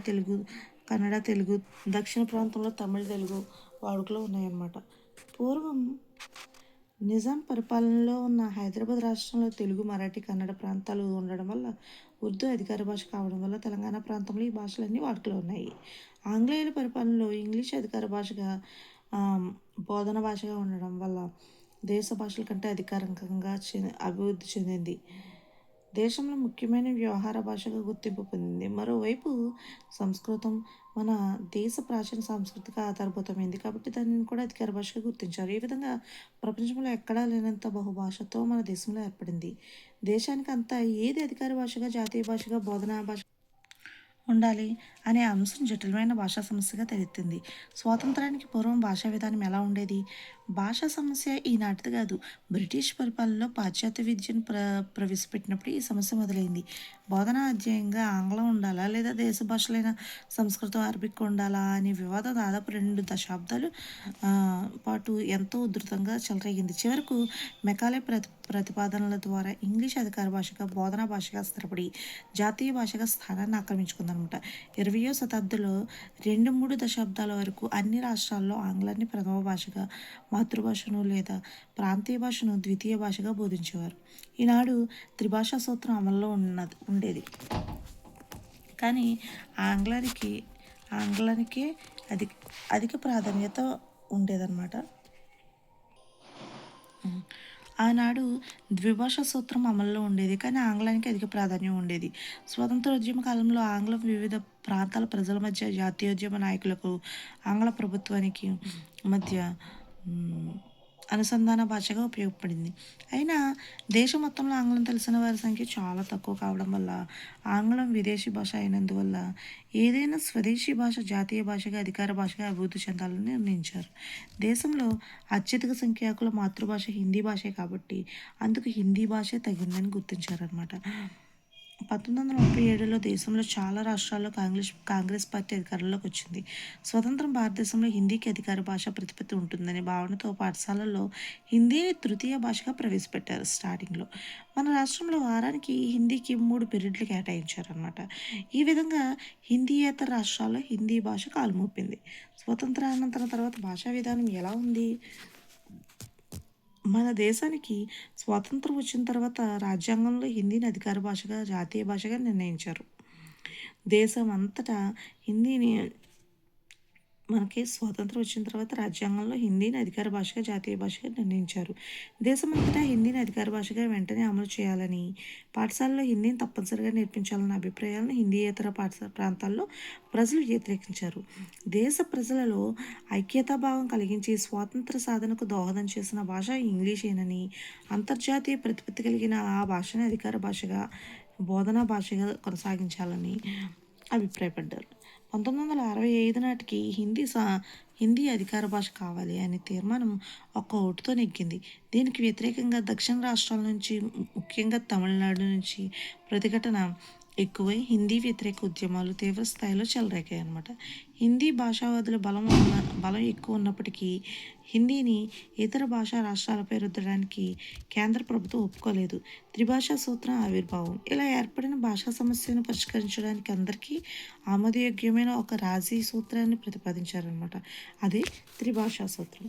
తెలుగు, దక్షిణ ప్రాంతంలో తమిళ తెలుగు వాడుకలో ఉన్నాయన్నమాట. పూర్వం నిజాం పరిపాలనలో ఉన్న హైదరాబాద్ రాష్ట్రంలో తెలుగు, మరాఠీ, కన్నడ ప్రాంతాలు ఉండడం వల్ల ఉర్దూ అధికార భాష కావడం వల్ల తెలంగాణ ప్రాంతంలో ఈ భాషలన్నీ వాడుకలో ఉన్నాయి. ఆంగ్లేయుల పరిపాలనలో ఇంగ్లీష్ అధికార భాషగా, బోధన భాషగా ఉండడం వల్ల దేశ భాషల కంటే అధికారికంగా అభివృద్ధి చెందింది. దేశంలో ముఖ్యమైన వ్యవహార భాషగా గుర్తింపు పొందింది. మరోవైపు సంస్కృతం మన దేశ ప్రాచీన సాంస్కృతిక ఆధారభూతమైంది కాబట్టి దానిని కూడా అధికార భాషగా గుర్తించారు. ఈ విధంగా ప్రపంచంలో ఎక్కడా లేనంత బహుభాషతో మన దేశంలో ఏర్పడింది. దేశానికి అంతా ఏది అధికార భాషగా, జాతీయ భాషగా, బోధనా భాష ఉండాలి అనే అంశం జటిలమైన భాషా సమస్యగా తలెత్తింది. స్వాతంత్రానికి పూర్వం భాషా విధానం ఎలా ఉండేది? భాషా సమస్య ఈనాటిది కాదు. బ్రిటిష్ పరిపాలనలో పాశ్చాత్య విద్యను ప్రవేశపెట్టినప్పుడు ఈ సమస్య మొదలైంది. బోధనా అధ్యాయంగా ఆంగ్లం ఉండాలా లేదా దేశ భాషలైన సంస్కృతం, అరబిక్ ఉండాలా అనే వివాదం దాదాపు 2 దశాబ్దాలు పాటు ఎంతో ఉధృతంగా చెలరేగింది. చివరకు మెకాలే ప్రతిపాదనల ద్వారా ఇంగ్లీష్ అధికార భాషగా, బోధనా భాషగా స్థిరపడి జాతీయ భాషగా స్థానాన్ని ఆక్రమించుకుందనమాట. 20వ శతాబ్దంలో 2-3 దశాబ్దాల వరకు అన్ని రాష్ట్రాల్లో ఆంగ్లాన్ని ప్రథమ భాషగా, మాతృభాషను లేదా ప్రాంతీయ భాషను ద్వితీయ భాషగా బోధించేవారు. ఈనాడు త్రిభాషా సూత్రం అమల్లో ఉండేది. కానీ ఆంగ్లానికి ఆంగ్లానికే అధిక అధిక ప్రాధాన్యత ఉండేదన్నమాట. ఆనాడు ద్విభాషా సూత్రం అమల్లో ఉండేది కానీ ఆంగ్లానికి అధిక ప్రాధాన్యం ఉండేది. స్వతంత్రోద్యమ కాలంలో ఆంగ్లం వివిధ ప్రాంతాల ప్రజల మధ్య, జాతీయోద్యమ నాయకులకు, ఆంగ్ల ప్రభుత్వానికి మధ్య అనుసంధాన భాషగా ఉపయోగపడింది. అయినా దేశం మొత్తంలో ఆంగ్లం తెలిసిన వారి సంఖ్య చాలా తక్కువ కావడం వల్ల, ఆంగ్లం విదేశీ భాష అయినందువల్ల ఏదైనా స్వదేశీ భాష జాతీయ భాషగా, అధికార భాషగా అభివృద్ధి చెందాలని నిర్ణయించారు. దేశంలో అత్యధిక సంఖ్యాకుల మాతృభాష హిందీ భాషే కాబట్టి అందుకు హిందీ భాషే తగిందని గుర్తించారనమాట. 1937లో దేశంలో చాలా రాష్ట్రాల్లో కాంగ్రెస్ పార్టీ అధికారంలోకి వచ్చింది. స్వతంత్రం భారతదేశంలో హిందీకి అధికార భాష ప్రతిపత్తి ఉంటుందనే భావనతో పాఠశాలల్లో హిందీని తృతీయ భాషగా ప్రవేశపెట్టారు స్టార్టింగ్లో. మన రాష్ట్రంలో వారానికి హిందీకి 3 పీరియడ్లు కేటాయించారనమాట. ఈ విధంగా హిందీయేతర రాష్ట్రాల్లో హిందీ భాష కాలుమోపింది. స్వతంత్రానంతరం తర్వాత భాషా విధానం ఎలా ఉంది? మన దేశానికి స్వాతంత్రం వచ్చిన తర్వాత రాజ్యాంగంలో హిందీని అధికార భాషగా, జాతీయ భాషగా నిర్ణయించారు. దేశం అంతటా హిందీని మనకి స్వాతంత్రం వచ్చిన తర్వాత రాజ్యాంగంలో హిందీని అధికార భాషగా, జాతీయ భాషగా నిర్ణయించారు. దేశమంతటా హిందీని అధికార భాషగా వెంటనే అమలు చేయాలని, పాఠశాలలో హిందీని తప్పనిసరిగా నేర్పించాలన్న అభిప్రాయాలను హిందీయేతర ప్రాంతాల్లో ప్రజలు వ్యతిరేకించారు. దేశ ప్రజలలో ఐక్యతాభావం కలిగించి స్వాతంత్ర సాధనకు దోహదం చేసిన భాష ఇంగ్లీషేనని, అంతర్జాతీయ ప్రతిపత్తి కలిగిన ఆ భాషని అధికార భాషగా, బోధనా భాషగా కొనసాగించాలని అభిప్రాయపడ్డారు. 1965 నాటికి హిందీ అధికార భాష కావాలి అనే తీర్మానం ఒక్క ఓటుతో నెగ్గింది. దీనికి వ్యతిరేకంగా దక్షిణ రాష్ట్రాల నుంచి, ముఖ్యంగా తమిళనాడు నుంచి ప్రతిఘటన ఎక్కువై హిందీ వ్యతిరేక ఉద్యమాలు తీవ్ర స్థాయిలో చెలరేగాయి అన్నమాట. హిందీ భాషావాదుల బలం ఎక్కువ ఉన్నప్పటికీ హిందీని ఇతర భాషా రాష్ట్రాలపై రుద్దడానికి కేంద్ర ప్రభుత్వం ఒప్పుకోలేదు. త్రిభాషా సూత్రం ఆవిర్భావం ఇలా ఏర్పడిన భాషా సమస్యను పరిష్కరించడానికి అందరికీ ఆమోదయోగ్యమైన ఒక రాజీ సూత్రాన్ని ప్రతిపాదించారనమాట. అదే త్రిభాషా సూత్రం.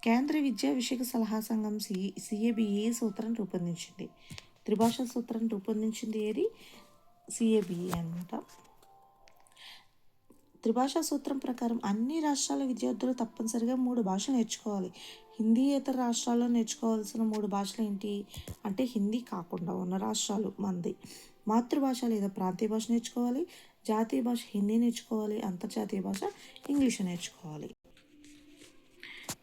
కేంద్ర విద్యా విషయక సలహా సంఘం సిఏబిఏ సూత్రాన్ని రూపొందించింది. త్రిభాషా సూత్రాన్ని రూపొందించింది ఏది? సిఏబిఏ అనమాట. త్రిభాషా సూత్రం ప్రకారం అన్ని రాష్ట్రాల విద్యార్థులు తప్పనిసరిగా 3 భాషలు నేర్చుకోవాలి. హిందీయేతర రాష్ట్రాల్లో నేర్చుకోవాల్సిన 3 భాషలు ఏంటి అంటే హిందీ కాకుండా ఉన్న రాష్ట్రాలు మంది మాతృభాష లేదా ప్రాంతీయ భాష నేర్చుకోవాలి, జాతీయ భాష హిందీ నేర్చుకోవాలి, అంతర్జాతీయ భాష ఇంగ్లీష్ నేర్చుకోవాలి.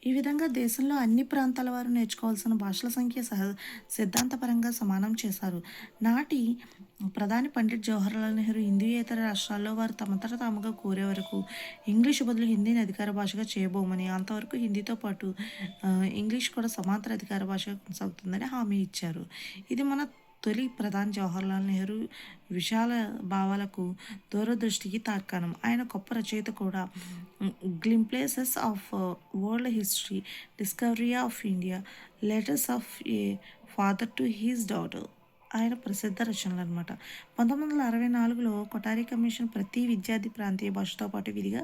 ఈ విధంగా దేశంలో అన్ని ప్రాంతాల వారు నేర్చుకోవాల్సిన భాషల సంఖ్య సిద్ధాంతపరంగా సమానం చేశారు. నాటి ప్రధాని పండిట్ జవహర్లాల్ నెహ్రూ హిందీయేతర రాష్ట్రాల్లో వారు తమంతట తాముగా కోరే వరకు ఇంగ్లీషు బదులు హిందీని అధికార భాషగా చేయబోమని, అంతవరకు హిందీతో పాటు ఇంగ్లీష్ కూడా సమాంతర అధికార భాషగా కొనసాగుతుందని హామీ ఇచ్చారు. ఇది మన తొలి ప్రధాని జవహర్లాల్ నెహ్రూ విశాల భావాలకు, దూరదృష్టికి తార్కాణం. ఆయన గొప్ప రచయిత కూడా. Glimpses of world history, discovery of India, letters of A father to his daughter ఆయన ప్రసిద్ధ రచనలు అనమాట. 1964లో కొఠారి కమిషన్ ప్రతి విద్యార్థి ప్రాంతీయ భాషతో పాటు విధిగా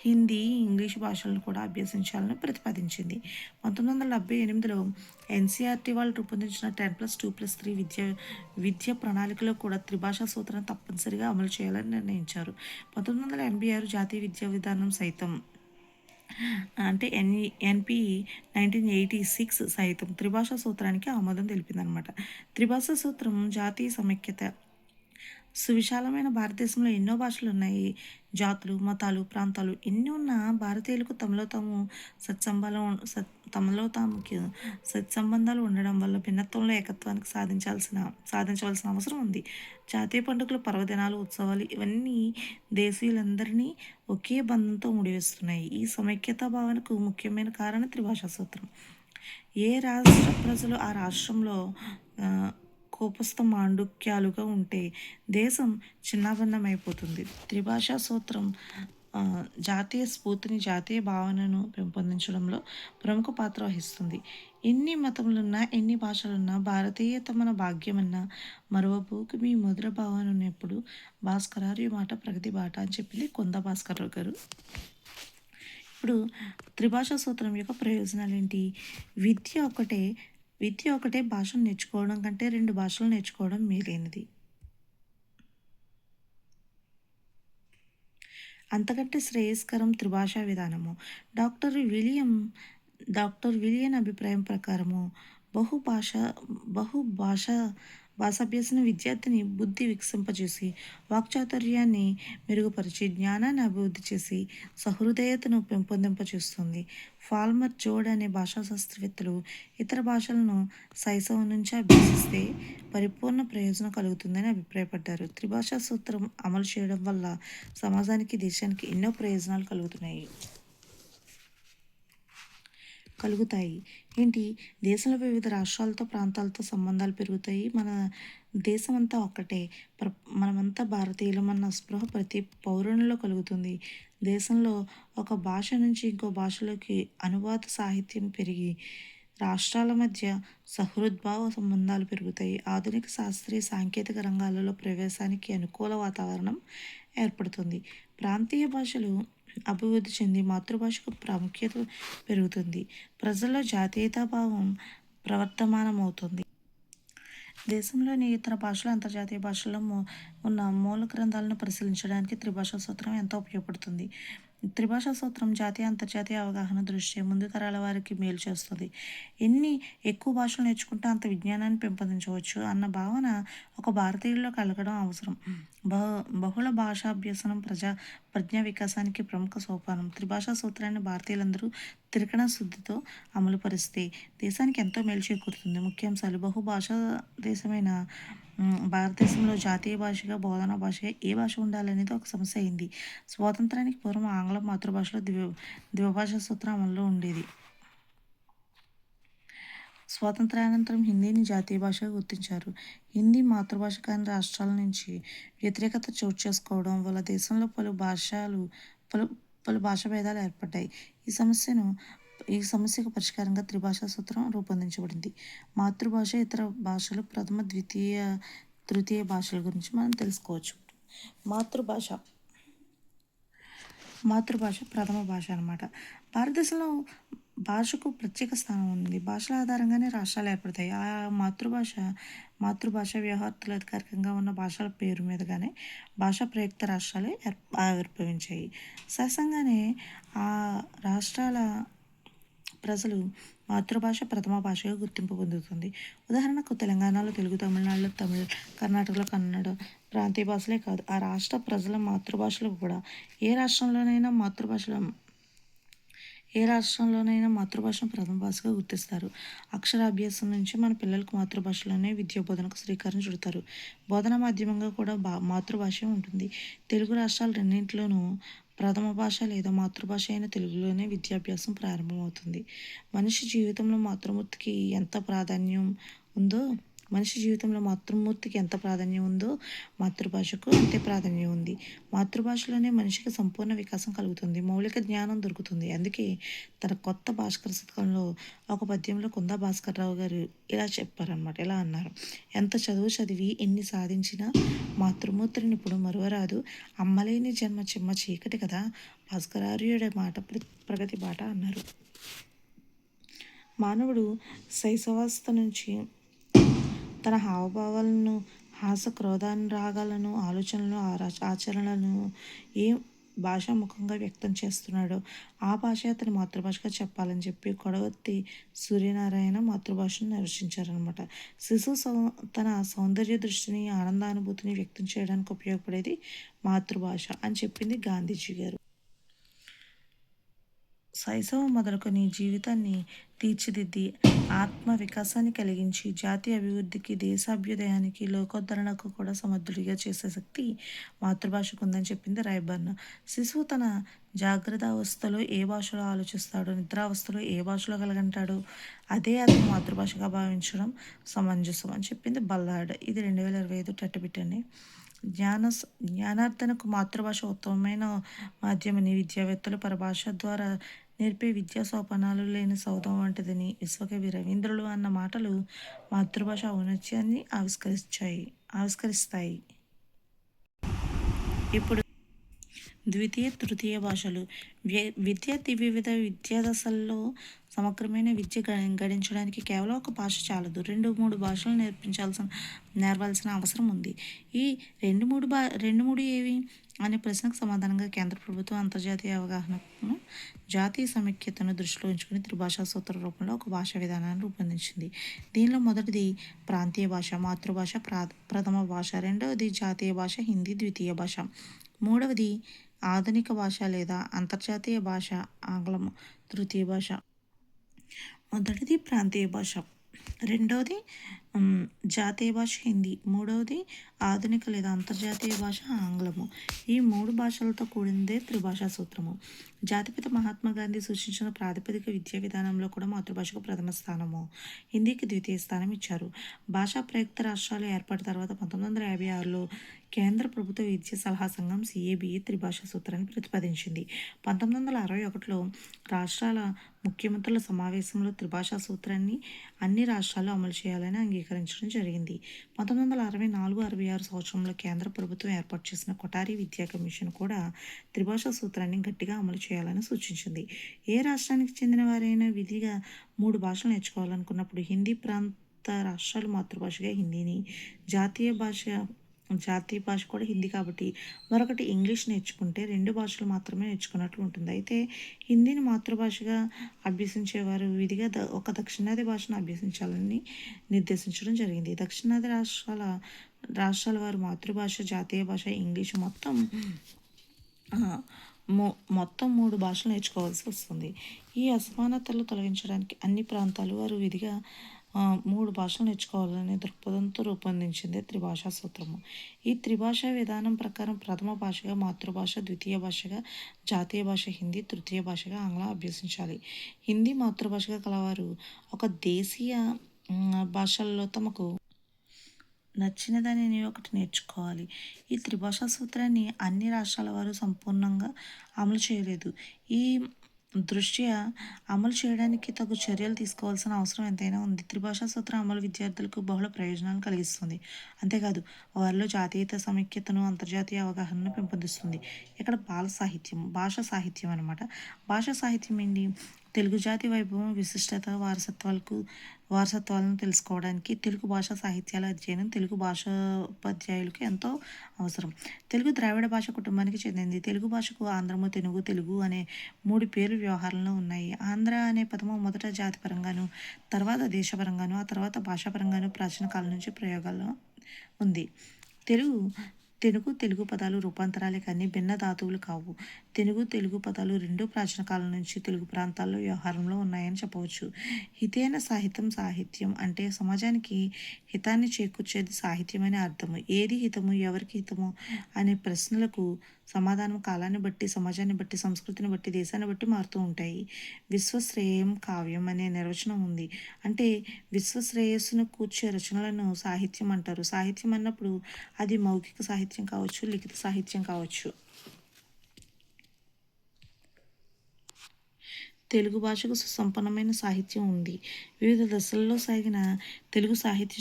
హిందీ, ఇంగ్లీష్ భాషలను కూడా అభ్యసించాలని ప్రతిపాదించింది. 1978లో ఎన్సీఆర్టీ వాళ్ళు రూపొందించిన 10+2+3 విద్య ప్రణాళికలో కూడా త్రిభాషా సూత్రాన్ని తప్పనిసరిగా అమలు చేయాలని నిర్ణయించారు. 1986 జాతీయ విద్యా విధానం సైతం అంటే ఎన్పి 1986 సైతం త్రిభాషా సూత్రానికి ఆమోదం తెలిపిందనమాట. త్రిభాషా సూత్రం జాతీయ సమైక్యత సువిశాలమైన భారతదేశంలో ఎన్నో భాషలున్నాయి. జాతులు, మతాలు, ప్రాంతాలు ఎన్ని ఉన్నా భారతీయులకు తమలో తాముకి సత్సంబంధాలు ఉండడం వల్ల భిన్నత్వంలో ఏకత్వానికి సాధించవలసిన అవసరం ఉంది. జాతీయ పండుగలు, పర్వదినాలు, ఉత్సవాలు ఇవన్నీ దేశీయులందరినీ ఒకే బంధంతో ముడివేస్తున్నాయి. ఈ సమైక్యతా భావనకు ముఖ్యమైన కారణం త్రిభాషా సూత్రం. ఏ రాష్ట్ర ప్రజలు ఆ రాష్ట్రంలో కోపస్థ మాండుక్యాలుగా ఉంటే దేశం చిన్నాభిన్నమైపోతుంది. త్రిభాషా సూత్రం జాతీయ స్ఫూర్తిని, జాతీయ భావనను పెంపొందించడంలో ప్రముఖ పాత్ర వహిస్తుంది. ఎన్ని మతములున్నా, ఎన్ని భాషలున్నా భారతీయత మన భాగ్యమన్నా మరువపోకు మీ మధుర భావన ఉన్నప్పుడు భాస్కరార్య మాట ప్రగతి బాట అని చెప్పింది కొంద భాస్కర్రావు గారు. ఇప్పుడు త్రిభాషా సూత్రం యొక్క ప్రయోజనాలు ఏంటి? విద్య ఒకటే భాషను నేర్చుకోవడం కంటే 2 భాషలు నేర్చుకోవడం మేలైనది. అంతకంటే శ్రేయస్కరం త్రిభాషా విధానము. డాక్టర్ విలియన్ అభిప్రాయం ప్రకారము భాషాభ్యాసన విద్యార్థిని బుద్ధి వికసింపజేసి, వాక్చాతుర్యాన్ని మెరుగుపరిచి, జ్ఞానాన్ని అభివృద్ధి చేసి, సహృదయతను పెంపొందింపచేస్తుంది. ఫాల్మర్, జోడ్ అనే భాషా శాస్త్రవేత్తలు ఇతర భాషలను శైశవం నుంచి అభ్యసిస్తే పరిపూర్ణ ప్రయోజనం కలుగుతుందని అభిప్రాయపడ్డారు. త్రిభాషా సూత్రం అమలు చేయడం వల్ల సమాజానికి, దేశానికి ఎన్నో ప్రయోజనాలు కలుగుతాయి. ఏంటి? దేశంలో వివిధ రాష్ట్రాలతో, ప్రాంతాలతో సంబంధాలు పెరుగుతాయి. మన దేశం అంతా ఒక్కటే, మనమంతా భారతీయులం అన్న స్పృహ ప్రతి పౌరునిలో కలుగుతుంది. దేశంలో ఒక భాష నుంచి ఇంకో భాషలోకి అనువాద సాహిత్యం పెరిగి రాష్ట్రాల మధ్య సహృద్భావ సంబంధాలు పెరుగుతాయి. ఆధునిక శాస్త్రీయ, సాంకేతిక రంగాలలో ప్రవేశానికి అనుకూల వాతావరణం ఏర్పడుతుంది. ప్రాంతీయ భాషలు అభివృద్ధి చెంది మాతృభాషకు ప్రాముఖ్యత పెరుగుతుంది. ప్రజల్లో జాతీయతాభావం ప్రవర్తమానమవుతుంది. దేశంలోని ఇతర భాషలు, అంతర్జాతీయ భాషల్లో ఉన్న మూల గ్రంథాలను పరిశీలించడానికి త్రిభాషా సూత్రం ఎంతో ఉపయోగపడుతుంది. త్రిభాషా సూత్రం జాతీయ, అంతర్జాతీయ అవగాహన దృష్ట్యా ముందు తరాల వారికి మేలు చేస్తుంది. ఎన్ని ఎక్కువ భాషలు నేర్చుకుంటే అంత విజ్ఞానాన్ని పెంపొందించవచ్చు అన్న భావన ఒక భారతీయుల్లో కలగడం అవసరం. బహుళ భాషాభ్యసనం ప్రజ్ఞా వికాసానికి ప్రముఖ సోపానం. త్రిభాషా సూత్రాన్ని భారతీయులందరూ త్రికణ శుద్ధితో అమలుపరిస్తే దేశానికి ఎంతో మేలు చేకూరుతుంది. ముఖ్యాంశాలు: బహుభాషా దేశమైన భారతదేశంలో జాతీయ భాషగా, బోధనా భాషగా ఏ భాష ఉండాలనేది ఒక సమస్య అయింది. స్వాతంత్రానికి పూర్వం ఆంగ్లం మాతృభాషలో ద్విభాషా సూత్రం అమల్లో ఉండేది. స్వాతంత్ర్యానంతరం హిందీని జాతీయ భాషగా గుర్తించారు. హిందీ మాతృభాష కాని రాష్ట్రాల నుంచి వ్యతిరేకత చోటు చేసుకోవడం వల్ల దేశంలో పలు భాషా భేదాలు ఏర్పడ్డాయి. ఈ సమస్యకు పరిష్కారంగా త్రిభాషా సూత్రం రూపొందించబడింది. మాతృభాష, ఇతర భాషలు, ప్రథమ, ద్వితీయ, తృతీయ భాషల గురించి మనం తెలుసుకోవచ్చు. మాతృభాష ప్రథమ భాష అన్నమాట. భారతదేశంలో భాషకు ప్రత్యేక స్థానం ఉంది. భాషల ఆధారంగానే రాష్ట్రాలు ఏర్పడతాయి. ఆ మాతృభాష వ్యవహారాలు అధికారికంగా ఉన్న భాషల పేరు మీదుగానే భాషా ప్రయుక్త రాష్ట్రాలు ఆవిర్భవించాయి. సహజంగానే ఆ రాష్ట్రాల ప్రజలు మాతృభాష ప్రథమ భాషగా గుర్తింపు పొందుతుంది. ఉదాహరణకు తెలంగాణలో తెలుగు, తమిళనాడులో తమిళ్, కర్ణాటకలో కన్నడ ప్రాంతీయ భాషలే కాదు, ఆ రాష్ట్ర ప్రజల మాతృభాషలు కూడా. ఏ రాష్ట్రంలోనైనా మాతృభాషను ప్రథమ భాషగా గుర్తిస్తారు. అక్షరాభ్యాసం నుంచి మన పిల్లలకు మాతృభాషలోనే విద్యా బోధనకు శ్రీకారం చుడతారు. బోధనా మాధ్యమంగా కూడా మాతృభాషే ఉంటుంది. తెలుగు రాష్ట్రాలు రెండింటిలోనూ ప్రథమ భాష లేదా మాతృభాష అయిన తెలుగులోనే విద్యాభ్యాసం ప్రారంభమవుతుంది. మనిషి జీవితంలో మాతృమూర్తికి ఎంత ప్రాధాన్యం ఉందో మాతృభాషకు అంతే ప్రాధాన్యం ఉంది. మాతృభాషలోనే మనిషికి సంపూర్ణ వికాసం కలుగుతుంది, మౌలిక జ్ఞానం దొరుకుతుంది. అందుకే తన కొత్త భాస్కర శతకంలో ఒక పద్యంలో కొంద భాస్కర్రావు గారు ఇలా చెప్పారనమాట. ఇలా అన్నారు: ఎంత చదువు చదివి ఎన్ని సాధించినా మాతృమూర్తిని ఇప్పుడు మరువరాదు, అమ్మలేని జన్మ చిమ్మ చీకటి కదా, భాస్కరార్యుడి మాట ప్రగతి బాట అన్నారు. మానవుడు శైశవావస్థ నుంచి తన హావభావాలను, హాస క్రోధానురాగాలను, ఆలోచనలను, ఆచరణలను భాషాముఖంగా వ్యక్తం చేస్తున్నాడో ఆ భాషే అతని మాతృభాషగా చెప్పాలని చెప్పి కొడవత్తి సూర్యనారాయణ మాతృభాషను నిర్వచించారనమాట. శిశువు తన సౌందర్య దృష్టిని, ఆనందానుభూతిని వ్యక్తం చేయడానికి ఉపయోగపడేది మాతృభాష అని చెప్పింది గాంధీజీ గారు. శైశవం మొదలుకొని జీవితాన్ని తీర్చిదిద్ది ఆత్మ వికాసాన్ని కలిగించి జాతీయ అభివృద్ధికి, దేశాభ్యుదయానికి, లోకోద్ధరణకు కూడా సమర్థుడిగా చేసే శక్తి మాతృభాషకు ఉందని చెప్పింది రాయబర్న్. శిశువు తన జాగ్రత్తావస్థలో ఏ భాషలో ఆలోచిస్తాడో, నిద్రావస్థలో ఏ భాషలో కలగంటాడో అదే అతను మాతృభాషగా భావించడం సమంజసం అని చెప్పింది బల్లాడ్. ఇది 2025 టెట్ అండి. జ్ఞానార్జనకు మాతృభాష ఉత్తమమైన మాధ్యమని విద్యావేత్తలు పరభాష ద్వారా నేర్పే విద్యా సోపానాలు లేని సౌధం వంటిదని విశ్వకవి రవీంద్రులు అన్న మాటలు మాతృభాష ఔన్నత్యాన్ని ఆవిష్కరిస్తాయి. ఇప్పుడు ద్వితీయ, తృతీయ భాషలు. విద్యార్థి వివిధ విద్యాదశల్లో సమగ్రమైన విద్య గడించడానికి కేవలం ఒక భాష చాలదు. 2-3 భాషలు నేర్వాల్సిన అవసరం ఉంది. ఈ రెండు మూడు ఏవి అనే ప్రశ్నకు సమాధానంగా కేంద్ర ప్రభుత్వం అంతర్జాతీయ అవగాహనను, జాతీయ సమైక్యతను దృష్టిలో ఉంచుకుని త్రిభాషా సూత్ర రూపంలో ఒక భాషా విధానాన్ని రూపొందించింది. దీనిలో మొదటిది ప్రాంతీయ భాష, మాతృభాష ప్రథమ భాష. రెండవది జాతీయ భాష హిందీ ద్వితీయ భాష. మూడవది ఆధునిక భాష లేదా అంతర్జాతీయ భాష ఆంగ్లం తృతీయ భాష. మొదటిది ప్రాంతీయ భాష, రెండవది జాతీయ భాష హిందీ, మూడవది ఆధునిక లేదా అంతర్జాతీయ భాష ఆంగ్లము. ఈ 3 భాషలతో కూడిందే త్రిభాషా సూత్రము. జాతిపిత మహాత్మా గాంధీ సూచించిన ప్రాతిపదిక విద్యా విధానంలో కూడా మాతృభాషకు ప్రథమ స్థానము, హిందీకి ద్వితీయ స్థానం ఇచ్చారు. భాషా ప్రయుక్త రాష్ట్రాలు ఏర్పాటు తర్వాత 1956లో కేంద్ర ప్రభుత్వ విద్యా సలహా సంఘం CABE త్రిభాషా సూత్రాన్ని ప్రతిపాదించింది. 1961లో రాష్ట్రాల ముఖ్యమంత్రుల సమావేశంలో త్రిభాషా సూత్రాన్ని అన్ని రాష్ట్రాలు అమలు చేయాలని అంగీకరించడం జరిగింది. 1964-66 సంవత్సరంలో కేంద్ర ప్రభుత్వం ఏర్పాటు చేసిన కొఠారి విద్యా కమిషన్ కూడా త్రిభాషా సూత్రాన్ని గట్టిగా అమలు చేయాలని సూచించింది. ఏ రాష్ట్రానికి చెందిన వారైనా విధిగా 3 భాషలు నేర్చుకోవాలనుకున్నప్పుడు హిందీ ప్రాంత రాష్ట్రాలు మాతృభాషగా హిందీని, జాతీయ భాష కూడా హిందీ కాబట్టి మరొకటి ఇంగ్లీష్ నేర్చుకుంటే 2 భాషలు మాత్రమే నేర్చుకున్నట్లు ఉంటుంది. అయితే హిందీని మాతృభాషగా అభ్యసించేవారు విధిగా ఒక దక్షిణాది భాషను అభ్యసించాలని నిర్దేశించడం జరిగింది. దక్షిణాది రాష్ట్రాల వారు మాతృభాష, జాతీయ భాష, ఇంగ్లీషు మొత్తం 3 భాషలు నేర్చుకోవాల్సి వస్తుంది. ఈ అసమానతలు తొలగించడానికి అన్ని ప్రాంతాలు వారు విధిగా 3 భాషలు నేర్చుకోవాలనే దృక్పథంతో రూపొందించింది త్రిభాషా సూత్రము. ఈ త్రిభాషా విధానం ప్రకారం ప్రథమ భాషగా మాతృభాష, ద్వితీయ భాషగా జాతీయ భాష హిందీ, తృతీయ భాషగా ఆంగ్లం అభ్యసించాలి. హిందీ మాతృభాషగా కలవారు ఒక దేశీయ భాషల్లో తమకు నచ్చిన దానిని ఒకటి నేర్చుకోవాలి. ఈ త్రిభాషా సూత్రాన్ని అన్ని రాష్ట్రాల వారు సంపూర్ణంగా అమలు చేయలేదు. ఈ దృష్ట్యా అమలు చేయడానికి తగు చర్యలు తీసుకోవాల్సిన అవసరం ఎంతైనా ఉంది. త్రిభాషా సూత్రం అమలు విద్యార్థులకు బహుళ ప్రయోజనాలను కలిగిస్తుంది. అంతేకాదు వారిలో జాతీయత, సమైక్యతను, అంతర్జాతీయ అవగాహనను పెంపొందిస్తుంది. ఇక్కడ భాషా సాహిత్యం అనమాట. భాషా సాహిత్యం ఏంటి? తెలుగు జాతి వైభవం, విశిష్టత, వారసత్వాలను తెలుసుకోవడానికి తెలుగు భాషా సాహిత్యాల అధ్యయనం తెలుగు భాషోపాధ్యాయులకు ఎంతో అవసరం. తెలుగు ద్రావిడ భాష కుటుంబానికి చెందింది. తెలుగు భాషకు ఆంధ్రము, తెలుగు అనే 3 పేర్లు వ్యవహారంలో ఉన్నాయి. ఆంధ్ర అనే పదము మొదట జాతిపరంగాను, తర్వాత దేశపరంగాను, ఆ తర్వాత భాషాపరంగాను ప్రాచీన కాలం నుంచి ప్రయోగాల్లో ఉంది. తెలుగు పదాలు రూపాంతరాలే కానీ భిన్న ధాతువులు కావు. తెలుగు పదాలు 2 ప్రాచీన కాలం నుంచి తెలుగు ప్రాంతాల్లో వ్యవహారంలో ఉన్నాయని చెప్పవచ్చు. హితేన సాహిత్యం అంటే సమాజానికి హితాన్ని చేకూర్చేది సాహిత్యం అనే అర్థము. ఏది హితము, ఎవరికి హితము అనే ప్రశ్నలకు సమాధానం కాలాన్ని బట్టి, సమాజాన్ని బట్టి, సంస్కృతిని బట్టి, దేశాన్ని బట్టి మారుతూ ఉంటాయి. విశ్వశ్రేయం కావ్యం అనే నిర్వచనం ఉంది. అంటే విశ్వశ్రేయస్సును కూర్చే రచనలను సాహిత్యం అంటారు. సాహిత్యం అన్నప్పుడు అది మౌఖిక సాహిత్యం కావచ్చు, లిఖిత సాహిత్యం కావచ్చు. తెలుగు భాషకు సుసంపన్నమైన సాహిత్యం ఉంది. వివిధ దశల్లో సాగిన తెలుగు సాహిత్య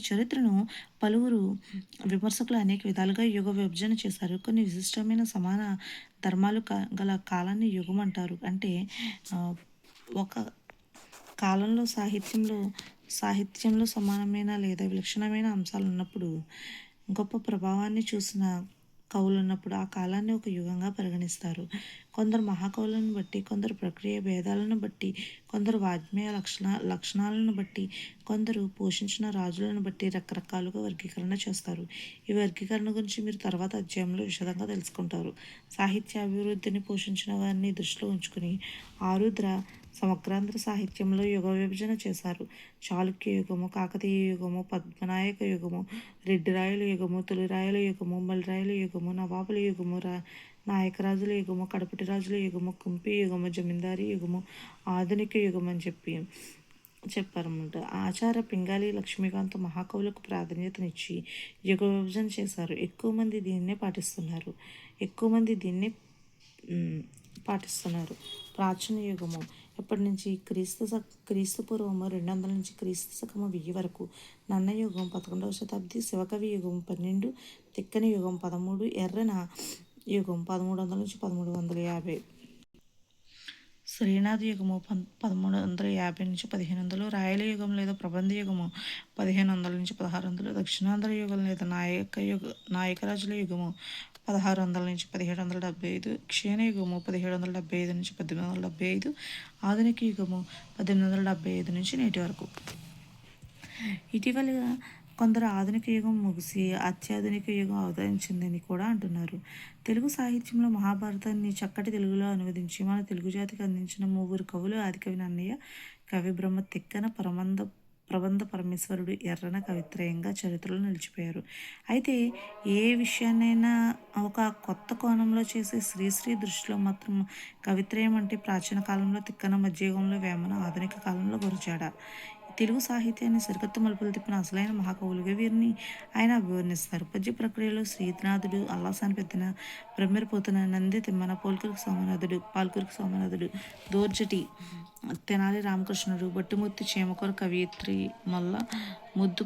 చరిత్రను పలువురు విమర్శకులు అనేక విధాలుగా యుగ విభజన చేశారు. కొన్ని విశిష్టమైన సమాన ధర్మాలు గల కాలాన్ని యుగం అంటారు. అంటే ఒక కాలంలో సాహిత్యంలో సమానమైన లేదా విలక్షణమైన అంశాలు ఉన్నప్పుడు గొప్ప ప్రభావాన్ని చూసిన కవులున్నప్పుడు ఆ కాలాన్ని ఒక యుగంగా పరిగణిస్తారు. కొందరు మహాకవులను బట్టి, కొందరు ప్రక్రియ భేదాలను బట్టి, కొందరు వాజ్మేయ లక్షణాలను బట్టి, కొందరు పోషించిన రాజులను బట్టి రకరకాలుగా వర్గీకరణ చేస్తారు. ఈ వర్గీకరణ గురించి మీరు తర్వాత అధ్యాయంలో విశదంగా తెలుసుకుంటారు. సాహిత్య అభివృద్ధిని పోషించిన వారిని దృష్టిలో ఉంచుకుని ఆరుద్ర సమగ్రాంధ్ర సాహిత్యంలో యుగ విభజన చేశారు. చాళుక్య యుగము, కాకతీయ యుగము, పద్మనాయక యుగము, రెడ్డిరాయల యుగము, తొలిరాయల యుగము, మలిరాయల యుగము, నవాబుల యుగము, నాయకరాజుల యుగము, కడపటి రాజుల యుగము, కుంపి యుగము, జమీందారీ యుగము, ఆధునిక యుగం అని చెప్పారన్నమాట. ఆచార్య పింగాళి లక్ష్మీకాంత్ మహాకవులకు ప్రాధాన్యతనిచ్చి యుగ విభజన చేశారు. ఎక్కువ మంది దీన్నే పాటిస్తున్నారు. ప్రాచీన యుగము ఎప్పటి నుంచి క్రీస్తు పూర్వము 200 నుంచి క్రీస్తు శకము 1000 వరకు, నన్న యుగం 11వ శతాబ్ది, శివకవి యుగం 12, తిక్కని యుగం 13, ఎర్రన యుగం 1300 నుంచి 1350, శ్రీనాథ యుగము 1350 నుంచి 1500, రాయల యుగం లేదా ప్రబంధ యుగము 1500 నుంచి 1600, దక్షిణాంధ్ర యుగం లేదా నాయకరాజుల యుగము 1600 నుంచి 1775, క్షీణ యుగము 1775 నుంచి 1875, ఆధునిక యుగము 1875 నుంచి నేటి వరకు. ఇటీవల కొందరు ఆధునిక యుగం ముగిసి అత్యాధునిక యుగం అవతరించిందని కూడా అంటున్నారు. తెలుగు సాహిత్యంలో మహాభారతాన్ని చక్కటి తెలుగులో అనువదించి మన తెలుగు జాతికి అందించిన 3 కవులు ఆదికవి నన్నయ్య, కవిబ్రహ్మ తిక్కన, ప్రబంధ పరమేశ్వరుడు ఎర్రన కవిత్రయంగా చరిత్రలో నిలిచిపోయారు. అయితే ఏ విషయాన్నైనా ఒక కొత్త కోణంలో చేసే శ్రీశ్రీ దృష్టిలో మాత్రం కవిత్రయం అంటే ప్రాచీన కాలంలో తిక్కన, మధ్యయుగంలో వేమన, ఆధునిక కాలంలో గురజాడ. తెలుగు సాహిత్యాన్ని సరికొత్త మలుపులు తిప్పిన అసలైన మహాకవులుగా వీరిని ఆయన అభివర్ణిస్తారు. పద్య ప్రక్రియలో శ్రీనాథుడు, అల్లాసాని పెద్దన, బ్రహ్మరిపోతున, నంది తిమ్మన, పాల్కురికి సోమనాథుడు, దోర్జటి తెనాలి రామకృష్ణుడు, బట్టుమూర్తి చేమకూర కవయిత్రి మొల్ల, ముద్దు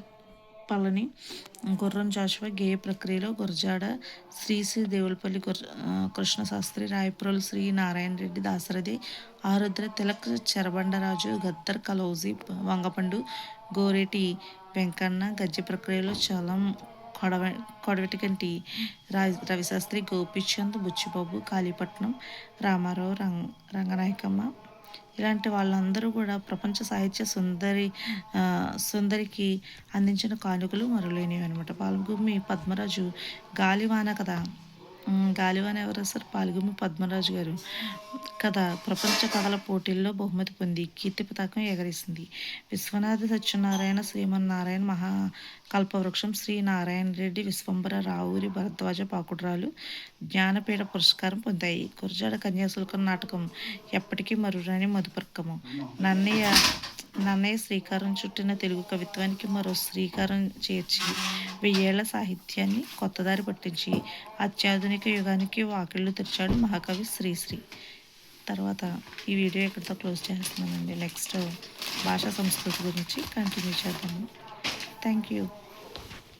పళని, గుర్రం జాషువా, గేయ ప్రక్రియలో గురజాడ, శ్రీ దేవులపల్లి కృష్ణశాస్త్రి, రాయపురోలు శ్రీ నారాయణ రెడ్డి, దాశరథి, ఆరుద్ర, తిలక్, చెరబండరాజు, గద్దర్, కలౌజీ, వంగపండు, గోరేటి వెంకన్న, గద్య ప్రక్రియలో చలం, కొడవటిగంటి రవిశాస్త్రి, గోపీచంద్, బుచ్చిబాబు, కాళీపట్నం, రామారావు, రంగనాయకమ్మ, ఇలాంటి వాళ్ళందరూ కూడా ప్రపంచ సాహిత్య సుందరికి అందించిన కానుకలు మరులేనివి అనమాట. పాల్గుమ్మి పద్మరాజు గాలివాన కథ, గాలివాన ఎవరు రాశారు? పాల్గుమ్మి పద్మరాజు గారు కథ ప్రపంచ కథల పోటీల్లో బహుమతి పొంది కీర్తి పతాకం ఎగరేసింది. విశ్వనాథ సత్యనారాయణ, శ్రీమన్నారాయణ, మహాకల్పవృక్షం, శ్రీ నారాయణ రెడ్డి, విశ్వంబర, రావూరి భరద్వాజ పాకుడ్రాలు జ్ఞానపీఠ పురస్కారం పొందాయి. గురజాడ కన్యాశుల్కం నాటకం ఎప్పటికీ మరురాని మధుపర్కము. నన్నయ్య శ్రీకారం చుట్టిన తెలుగు కవిత్వానికి మరో శ్రీకారం చేర్చి 1000 ఏళ్ల సాహిత్యాన్ని కొత్తదారి పట్టించి అత్యాధునిక యుగానికి వాకిళ్లు తెరిచాడు మహాకవి శ్రీశ్రీ. తర్వాత ఈ వీడియో ఇక్కడితో క్లోజ్ చేస్తున్నానండి. నెక్స్ట్ భాషా సంస్కృతి గురించి కంటిన్యూ చేద్దాము. Thank you.